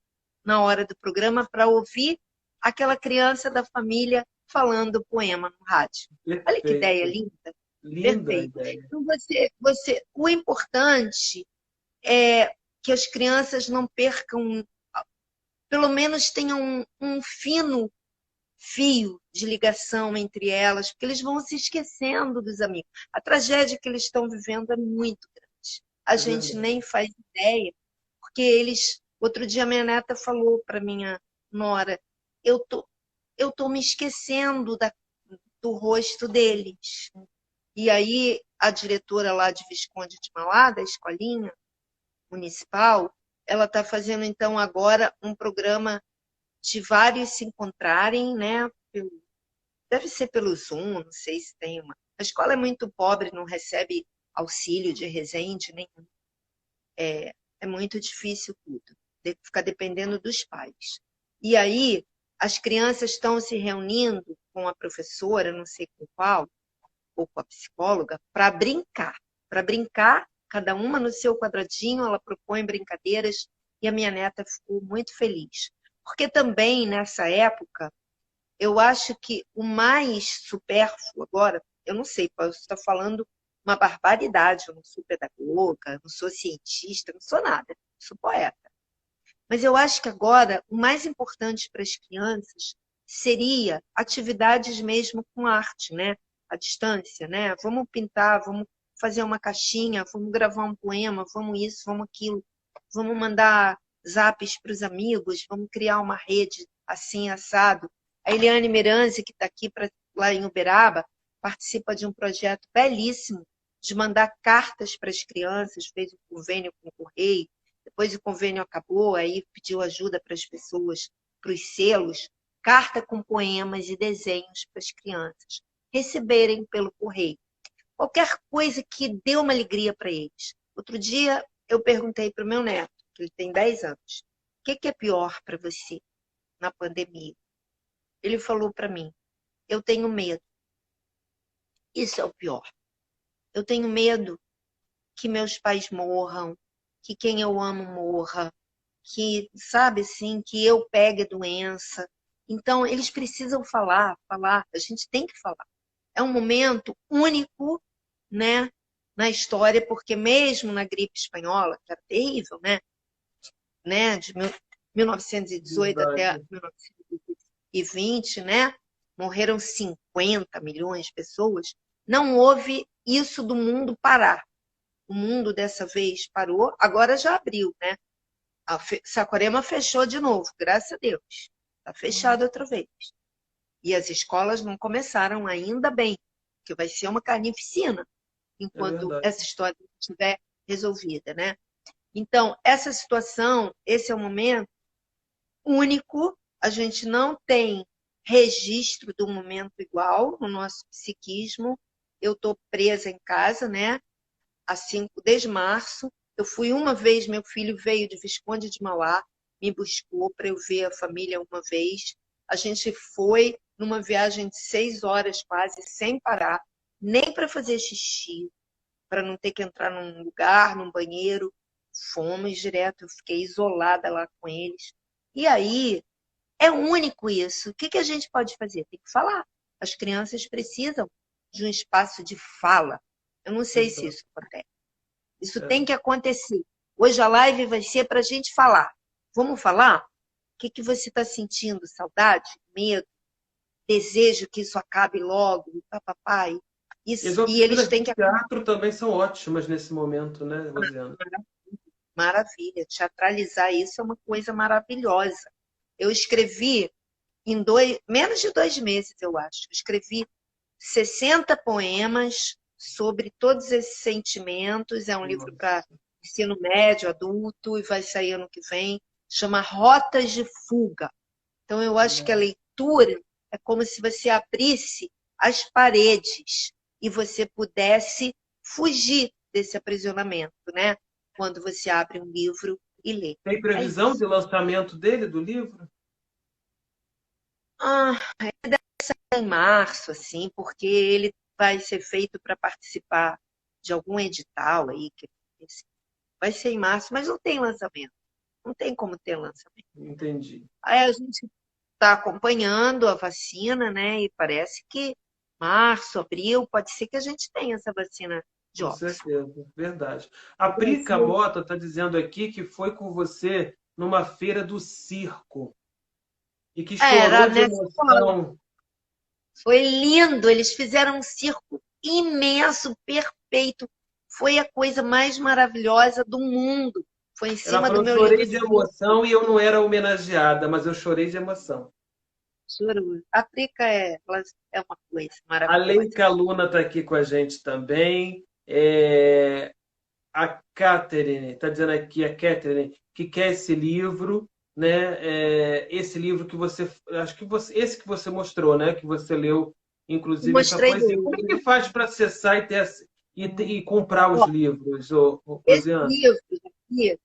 na hora do programa para ouvir aquela criança da família falando o poema no rádio. Olha que ideia Perfeito. linda. Linda a Perfeito. ideia. Então, o importante é que as crianças não percam, pelo menos tenham um fino fio de ligação entre elas, porque eles vão se esquecendo dos amigos. A tragédia que eles estão vivendo é muito grande. A É gente verdade. nem faz ideia, porque eles. Outro dia, minha neta falou para minha nora: eu tô me esquecendo do rosto deles. E aí, a diretora lá de Visconde de Mauá, da escolinha municipal, ela está fazendo, então, agora um programa de vários se encontrarem, né? Deve ser pelo Zoom, não sei se tem uma. A escola é muito pobre, não recebe auxílio de Resende nenhum. É muito difícil tudo, ficar dependendo dos pais. E aí, as crianças estão se reunindo com a professora, não sei com qual, ou com a psicóloga, para brincar. Para brincar, cada uma no seu quadradinho, ela propõe brincadeiras, e a minha neta ficou muito feliz. Porque também, nessa época, eu acho que o mais supérfluo agora, eu não sei, posso estar falando uma barbaridade, eu não sou pedagoga, não sou cientista, não sou nada, sou poeta. Mas eu acho que agora o mais importante para as crianças seria atividades mesmo com arte, né? À distância, né? Vamos pintar, vamos fazer uma caixinha, vamos gravar um poema, vamos isso, vamos aquilo, vamos mandar zaps para os amigos, vamos criar uma rede assim, assado. A Eliane Miranzi, que está aqui lá em Uberaba, participa de um projeto belíssimo de mandar cartas para as crianças, fez um convênio com o Correio, depois o convênio acabou, aí pediu ajuda para as pessoas, para os selos, carta com poemas e desenhos para as crianças receberem pelo correio. Qualquer coisa que dê uma alegria para eles. Outro dia eu perguntei para o meu neto, que ele tem 10 anos, o que é pior para você na pandemia? ele falou para mim: eu tenho medo. Isso é o pior. Eu tenho medo que meus pais morram, que quem eu amo morra, que, sabe assim, que eu pegue doença. Então, eles precisam falar, falar. A gente tem que falar. É um momento único, né, na história, porque mesmo na gripe espanhola, que era terrível, né, de 1918 até Verdade. 1920, né, morreram 50 milhões de pessoas, não houve isso do mundo parar. O mundo dessa vez parou, agora já abriu, né? Saquarema fechou de novo, graças a Deus. Está fechado outra vez. E as escolas não começaram ainda bem, que vai ser uma carnificina É enquanto verdade. essa história não estiver resolvida, né? Então, essa situação, esse é um momento único, a gente não tem registro do momento igual no nosso psiquismo. Eu estou presa em casa, né? Desde março. Eu fui uma vez, meu filho veio de Visconde de Mauá, me buscou para eu ver a família uma vez. A gente foi numa viagem de 6 horas quase, sem parar, nem para fazer xixi, para não ter que entrar num lugar, num banheiro. Fomos direto, eu fiquei isolada lá com eles. E aí, é único isso. O que a gente pode fazer? Tem que falar. As crianças precisam de um espaço de fala. Eu não sei se Exato. isso acontece. Isso É. tem que acontecer. Hoje a live vai ser para a gente falar. Vamos falar? O que você está sentindo? Saudade? Medo? Desejo que isso acabe logo? Papai. E as E eles oficinas de têm que. teatro também são ótimas nesse momento, né, Rosiana? Maravilha. Teatralizar isso é uma coisa maravilhosa. Eu escrevi em menos de 2 meses, eu acho. Eu escrevi 60 poemas sobre todos esses sentimentos. É um livro Nossa. para ensino médio, adulto, e vai sair ano que vem. Chama Rotas de Fuga. Então, eu acho que a leitura é como se você abrisse as paredes e você pudesse fugir desse aprisionamento, né? Quando você abre um livro e lê. Tem É previsão isso. de lançamento dele, do livro? Ah, em março, assim, porque ele vai ser feito para participar de algum edital aí, que vai ser em março, mas não tem lançamento. Não tem como ter lançamento. Entendi. Aí a gente está acompanhando a vacina, né? E parece que março, abril, pode ser que a gente tenha essa vacina de Com Oxford. certeza, verdade. A O Prica Brasil Mota está dizendo aqui que foi com você numa feira do circo e que era chorou de nessa escola. emoção. Foi lindo. Eles fizeram um circo imenso, perfeito. Foi a coisa mais maravilhosa do mundo. Foi em Ela cima do falou: meu livro chorei de de circo. emoção e eu não era homenageada, mas eu chorei de emoção. Juro. A Prica é uma coisa A maravilhosa. Leica Luna está aqui com a gente também. A Catherine, está dizendo aqui, a Catherine, que quer esse livro, né? Esse livro que você, acho que esse que você mostrou, né? Que você leu, inclusive, essa Mostrei poesia. Como é ele. que faz para acessar e comprar os Ó, livros, esse Rosiane? livro aqui,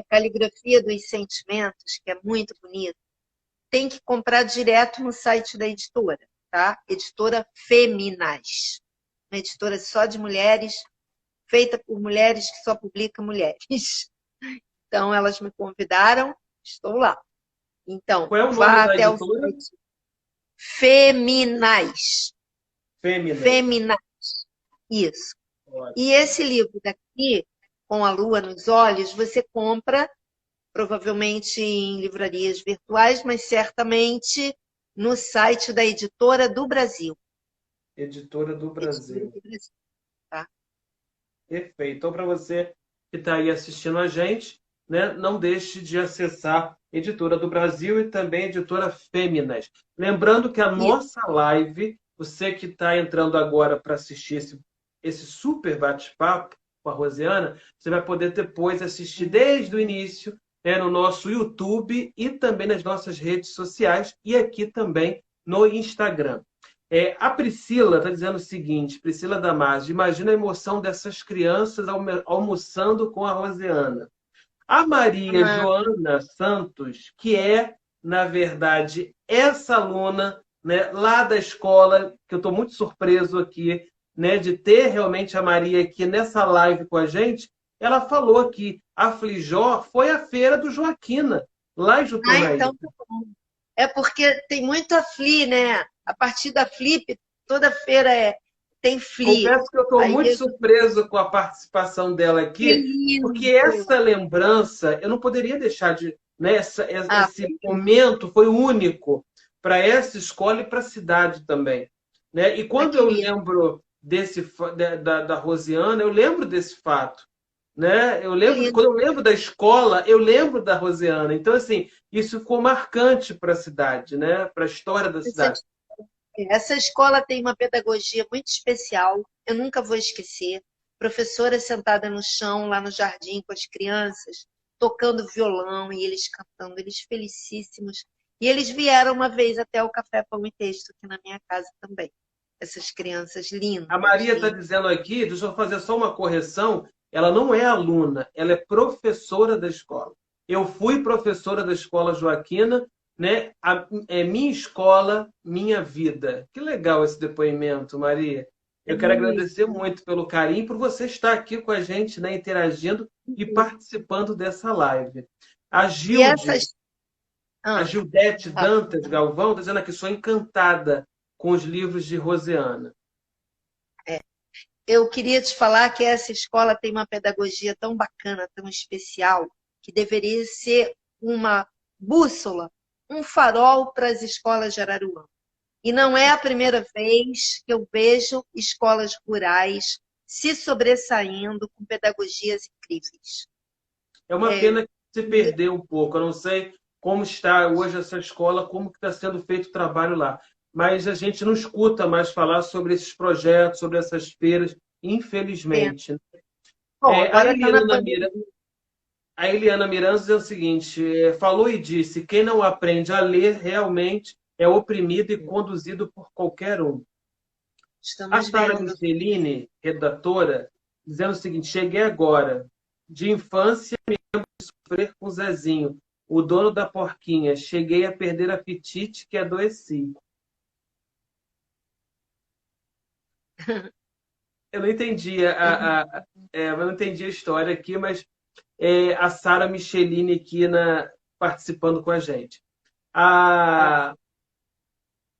Caligrafia dos Sentimentos, que é muito bonito, tem que comprar direto no site da editora, tá? Editora Feminas. Uma editora só de mulheres, feita por mulheres que só publica mulheres. Então, elas me convidaram, estou lá. Então, Qual é o nome vá da até o editora? site Feminas. Fêminas. Feminas, isso. E Ótimo. esse livro daqui, Com a Lua nos Olhos, você compra provavelmente em livrarias virtuais, mas certamente no site da Editora do Brasil. Editora do Editora Brasil. do Brasil, tá? Perfeito. Então, para você que está aí assistindo a gente, né, não deixe de acessar Editora do Brasil e também Editora Fêminas. Lembrando que a E nossa live, você que está entrando agora para assistir esse super bate-papo com a Rosiana, você vai poder depois assistir desde o início, né, no nosso YouTube e também nas nossas redes sociais e aqui também no Instagram. A Priscila está dizendo o seguinte, Priscila Damasio, imagina a emoção dessas crianças almoçando com a Rosiana. A Maria ah, Joana Santos, que é, na verdade, essa aluna, né, lá da escola, que eu estou muito surpreso aqui, né, de ter realmente a Maria aqui nessa live com a gente, ela falou que a Flijó foi a feira do Joaquina, lá em Ah, Jutonaí. então tá bom. É porque tem muita Fli, né? A partir da Flip, toda feira tem Fli. Confesso que eu estou Aí, muito surpreso com a participação dela que aqui, porque lindo! essa lembrança, eu não poderia deixar de. Né, Ah, esse momento foi único para essa escola e para a cidade também. Né? E quando eu querida, lembro da Rosiana, eu lembro desse fato. Né? Eu que lembro, lindo. quando eu lembro da escola, eu lembro da Rosiana. Então, assim, isso ficou marcante para a cidade, né? Para a história da Essa, cidade. essa escola tem uma pedagogia muito especial, eu nunca vou esquecer. Professora sentada no chão, lá no jardim, com as crianças, tocando violão e eles cantando, eles felicíssimos. E eles vieram uma vez até o Café Pão e Texto aqui na minha casa também. Essas crianças A lindas, Maria está lindas. dizendo aqui, deixa eu fazer só uma correção, ela não é aluna, ela é professora da escola. Eu fui professora da escola Joaquina, né? É minha escola, minha vida. Que legal esse depoimento, Maria. É Eu quero isso. agradecer muito pelo carinho, por você estar aqui com a gente, né, interagindo e participando dessa live. A E Gilde, essas. a Ah, Gildete tá. Dantas Galvão, está dizendo aqui, sou encantada com os livros de Rosiana. Eu queria te falar que essa escola tem uma pedagogia tão bacana, tão especial, que deveria ser uma bússola, um farol para as escolas de Araruama. E não é a primeira vez que eu vejo escolas rurais se sobressaindo com pedagogias incríveis. É uma É, pena que se perdeu um pouco. Eu não sei como está hoje essa escola, como que está sendo feito o trabalho lá. Mas a gente não escuta mais falar sobre esses projetos, sobre essas feiras, pena. infelizmente. Bom, A agora está na Eliana pandemia. Mira, a Eliana Miranda diz o seguinte: falou e disse, quem não aprende a ler realmente é oprimido e conduzido por qualquer um. A Estamos Sara vendo. Michelini, redatora, dizendo o seguinte: cheguei agora, de infância, sofrer com o Zezinho, o dono da porquinha. Cheguei a perder apetite que adoeci. Eu não entendi eu não entendi a história aqui, mas a Sara Michelini aqui participando com a gente. A,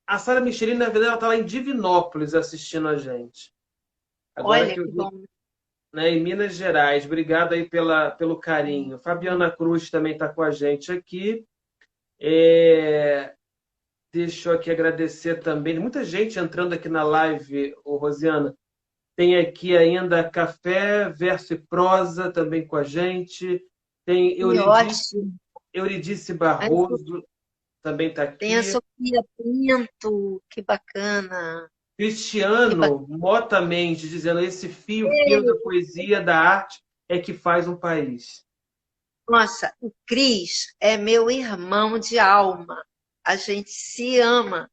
a Sara Michelini, na verdade, ela está lá em Divinópolis assistindo a gente. Agora Olha que eu que vi, bom. né, em Minas Gerais. Obrigado aí pelo carinho. Fabiana Cruz também está com a gente aqui. É, Deixa eu aqui agradecer também. Muita gente entrando aqui na live, Rosiana. Tem aqui ainda Café, Verso e Prosa também com a gente. Tem Que ótimo. Euridice Barroso também está Tem a aqui. Sofia Pinto, que bacana. Que bacana. Cristiano Mota Mendes dizendo esse fio fino da poesia, da arte é que faz um país. Nossa, o Cris é meu irmão de alma. A gente se ama.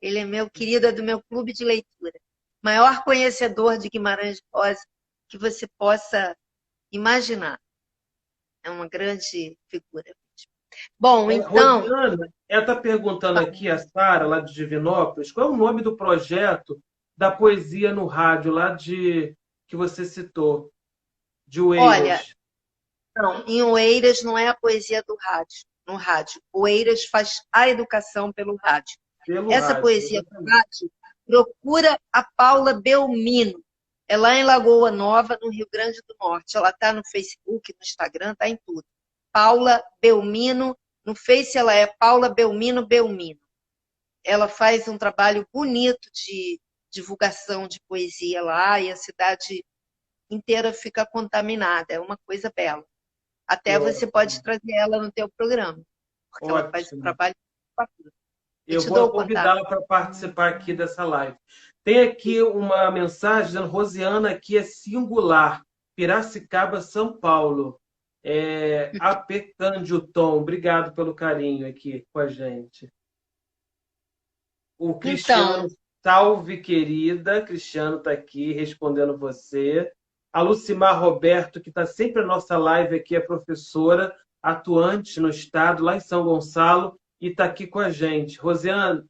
Ele é meu querido, é do meu clube de leitura. Maior conhecedor de Guimarães Rosa que você possa imaginar. É uma grande figura. Bom, então, Rosiana, ela está perguntando aqui, a Sara, lá de Divinópolis, qual é o nome do projeto da poesia no rádio, lá de que você citou, de olha, Oeiras. não, em Oeiras não é a poesia do rádio, no rádio. Oeiras faz a educação pelo rádio. Pelo Essa rádio, poesia do exatamente. rádio procura a Paula Belmino. É lá em Lagoa Nova, no Rio Grande do Norte. Ela está no Facebook, no Instagram, está em tudo. Paula Belmino, no Face ela é Paula Belmino Belmino. Ela faz um trabalho bonito de divulgação de poesia lá e a cidade inteira fica contaminada. É uma coisa bela. Que Até você pode ótimo. trazer ela no teu programa, porque ela faz um Ótimo. trabalho bacana. Eu Eu te dou vou o contato. convidá-la para participar aqui dessa live. Tem aqui uma mensagem dizendo: Rosiana, aqui é singular. Piracicaba, São Paulo. AP Cândido Tom, obrigado pelo carinho aqui com a gente. O Então, Cristiano, salve querida. Cristiano está aqui respondendo você. A Lucimar Roberto, que está sempre na nossa live aqui, é professora atuante no estado, lá em São Gonçalo, e está aqui com a gente. Rosiane,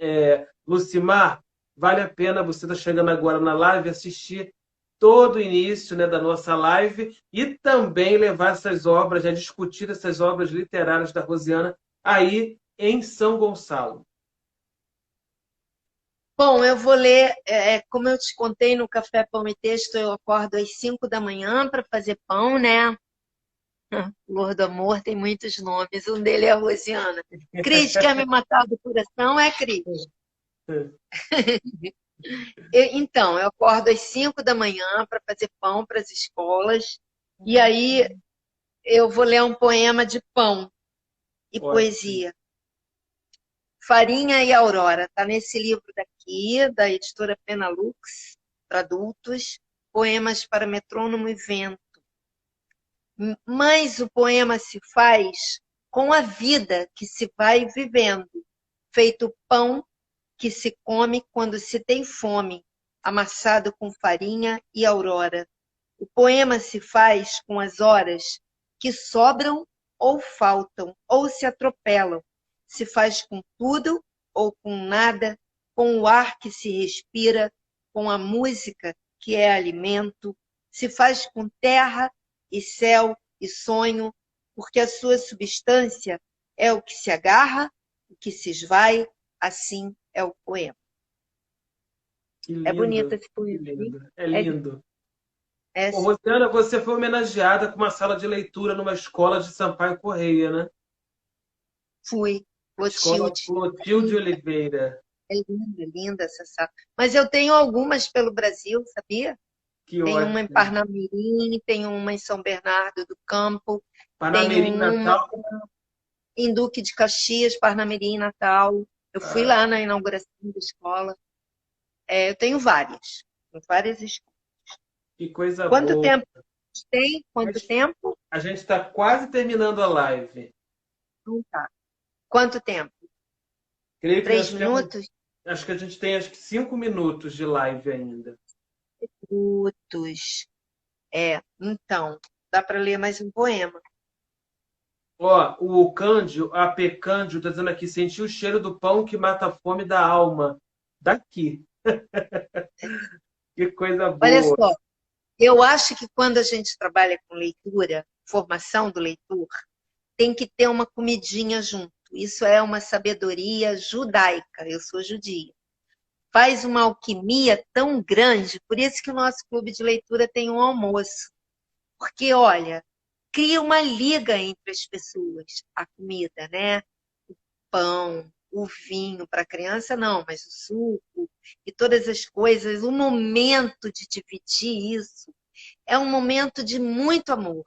Lucimar, vale a pena você estar chegando agora na live, assistir todo o início, né, da nossa live e também levar essas obras, né, discutir essas obras literárias da Rosiana aí em São Gonçalo. Bom, eu vou ler, como eu te contei no Café Pão e Texto, eu acordo às 5 da manhã para fazer pão, né? Flor do Amor tem muitos nomes, um dele é a Rosiana. Cris, quer me matar do coração? É Cris. Então, eu acordo às 5 da manhã para fazer pão para as escolas, e aí eu vou ler um poema de pão e poesia. Farinha e Aurora, está nesse livro daqui, da editora Penalux, para adultos, Poemas para Metrônomo e Vento. Mas o poema se faz com a vida que se vai vivendo, feito pão que se come quando se tem fome, amassado com farinha e aurora. O poema se faz com as horas que sobram ou faltam, ou se atropelam. Se faz com tudo ou com nada, com o ar que se respira, com a música que é alimento. Se faz com terra e céu e sonho, porque a sua substância é o que se agarra, o que se esvai, assim é o poema. Que lindo, é bonito esse poema. É lindo. É, Rosiana, você foi homenageada com uma sala de leitura numa escola de Sampaio Correia, né? Fui. Escola Clotilde Oliveira. É linda essa sala. Mas eu tenho algumas pelo Brasil, sabia? Que tem ótimo. Uma em Parnamirim, tem uma em São Bernardo do Campo, Parnamirim, Natal? Em Duque de Caxias, Parnamirim, Natal. Eu fui lá na inauguração da escola. Eu tenho várias escolas. Que coisa Quanto boa. tempo tem? Quanto tempo? A gente está quase terminando a live. Não tá. Quanto tempo? Creio que 3 minutos? Acho que a gente tem 5 minutos de live ainda. Minutos. Então, dá para ler mais um poema. Ó, o Cândido, a P. Cândido, está dizendo aqui, sentiu o cheiro do pão que mata a fome da alma. Daqui. Que coisa boa. Olha só, eu acho que quando a gente trabalha com leitura, formação do leitor, tem que ter uma comidinha junto. Isso é uma sabedoria judaica, eu sou judia. Faz uma alquimia tão grande, por isso que o nosso clube de leitura tem um almoço. Porque, olha, cria uma liga entre as pessoas, a comida, né? O pão, o vinho para a criança, não, mas o suco e todas as coisas, o momento de dividir isso é um momento de muito amor.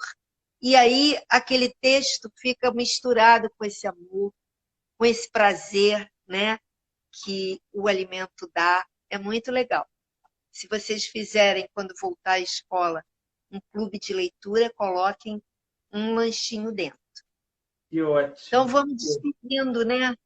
E aí aquele texto fica misturado com esse amor, com esse prazer, né, que o alimento dá. É muito legal. Se vocês fizerem, quando voltar à escola, um clube de leitura, coloquem um lanchinho dentro. Que ótimo. Então vamos despedindo, né?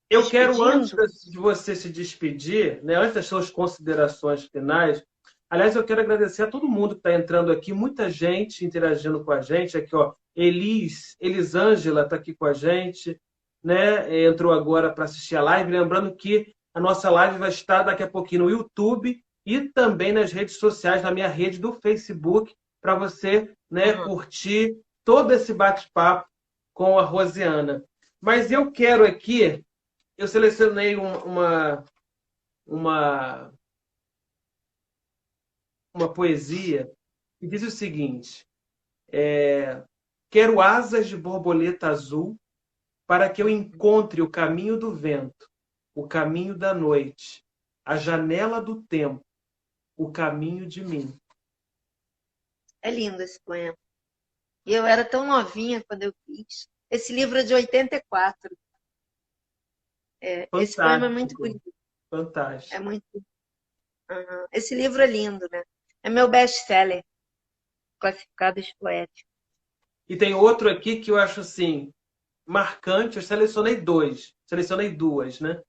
Eu quero, antes de você se despedir, né, antes das suas considerações finais, aliás, eu quero agradecer a todo mundo que está entrando aqui, muita gente interagindo com a gente. Aqui, ó, Elisângela está aqui com a gente, né? Entrou agora para assistir a live. Lembrando que a nossa live vai estar daqui a pouquinho no YouTube e também nas redes sociais, na minha rede do Facebook, para você, né, curtir todo esse bate-papo com a Rosiana. Mas eu quero aqui, eu selecionei uma poesia que diz o seguinte: quero asas de borboleta azul para que eu encontre o caminho do vento, o caminho da noite, a janela do tempo, o caminho de mim. É lindo esse poema. E eu era tão novinha quando eu fiz. Esse livro é de 84. Esse poema é muito bonito. Fantástico. É muito. Esse livro é lindo, né? É meu best-seller, Classificados Poéticos. E tem outro aqui que eu acho assim marcante. Eu selecionei duas, né?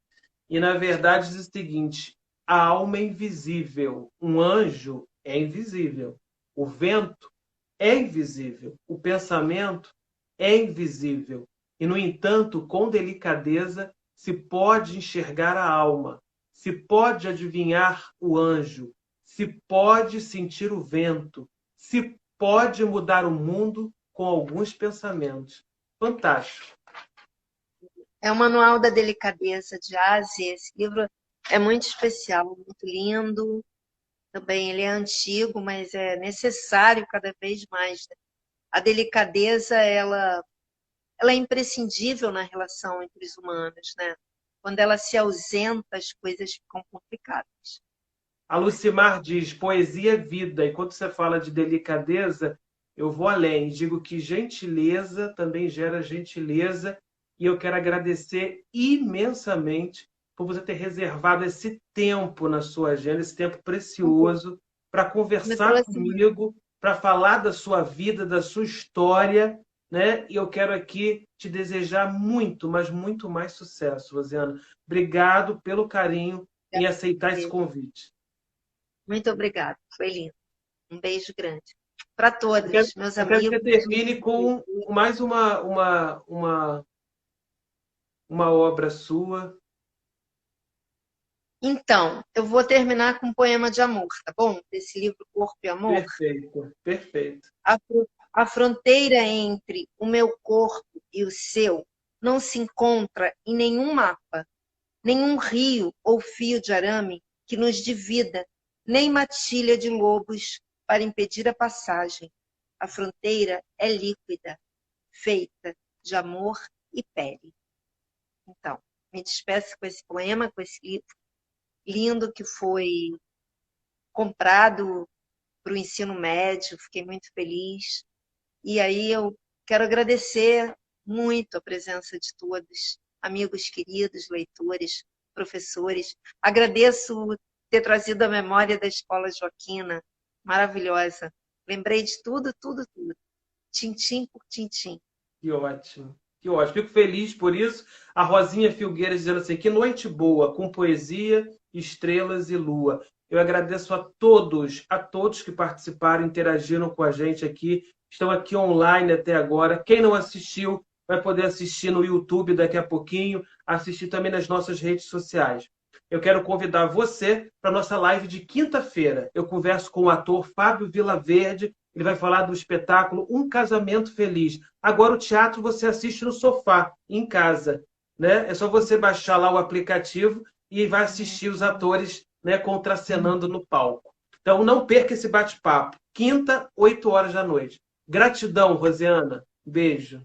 E na verdade diz o seguinte: a alma é invisível, um anjo é invisível, o vento é invisível, o pensamento é invisível, E, no entanto, com delicadeza, se pode enxergar a alma, se pode adivinhar o anjo, se pode sentir o vento, se pode mudar o mundo com alguns pensamentos. Fantástico. É o Manual da Delicadeza de Ásia. Esse livro é muito especial, muito lindo. Também ele é antigo, mas é necessário cada vez mais. A delicadeza, ela é imprescindível na relação entre os humanos, né? Quando ela se ausenta, as coisas ficam complicadas. A Lucimar diz: poesia é vida. E quando você fala de delicadeza, eu vou além. Digo que gentileza também gera gentileza. E eu quero agradecer imensamente por você ter reservado esse tempo na sua agenda, esse tempo precioso, para Me conversar trouxe comigo, para falar da sua vida, da sua história, né? E eu quero aqui te desejar muito, mas muito mais sucesso, Rosiana. Obrigado pelo carinho em aceitar esse convite. Muito obrigada, foi lindo. Um beijo grande. Para Eu quero, todos, meus eu quero que você amigos. termine com mais uma obra sua. Então, eu vou terminar com um poema de amor, tá bom? Desse livro Corpo e Amor. Perfeito, perfeito. A fronteira entre o meu corpo e o seu não se encontra em nenhum mapa, nenhum rio ou fio de arame que nos divida, nem matilha de lobos para impedir a passagem. A fronteira é líquida, feita de amor e pele. Então, me despeço com esse poema, com esse livro lindo que foi comprado para o ensino médio, fiquei muito feliz. E aí eu quero agradecer muito a presença de todos, amigos queridos, leitores, professores. Agradeço ter trazido a memória da Escola Joaquina, maravilhosa. Lembrei de tudo, tudo, tudo. Tintim por tintim. Que ótimo, que ótimo. Fico feliz por isso. A Rosinha Filgueiras dizendo assim: que noite boa, com poesia, estrelas e lua. Eu agradeço a todos que participaram, interagiram com a gente aqui, estão aqui online até agora. Quem não assistiu, vai poder assistir no YouTube daqui a pouquinho, assistir também nas nossas redes sociais. Eu quero convidar você para a nossa live de quinta-feira. Eu converso com o ator Fábio Vilaverde, ele vai falar do espetáculo Um Casamento Feliz. Agora o teatro você assiste no sofá, em casa, né? É só você baixar lá o aplicativo e vai assistir os atores, né, contracenando no palco. Então não perca esse bate-papo. Quinta, 8 horas da noite. Gratidão, Rosiana. Beijo.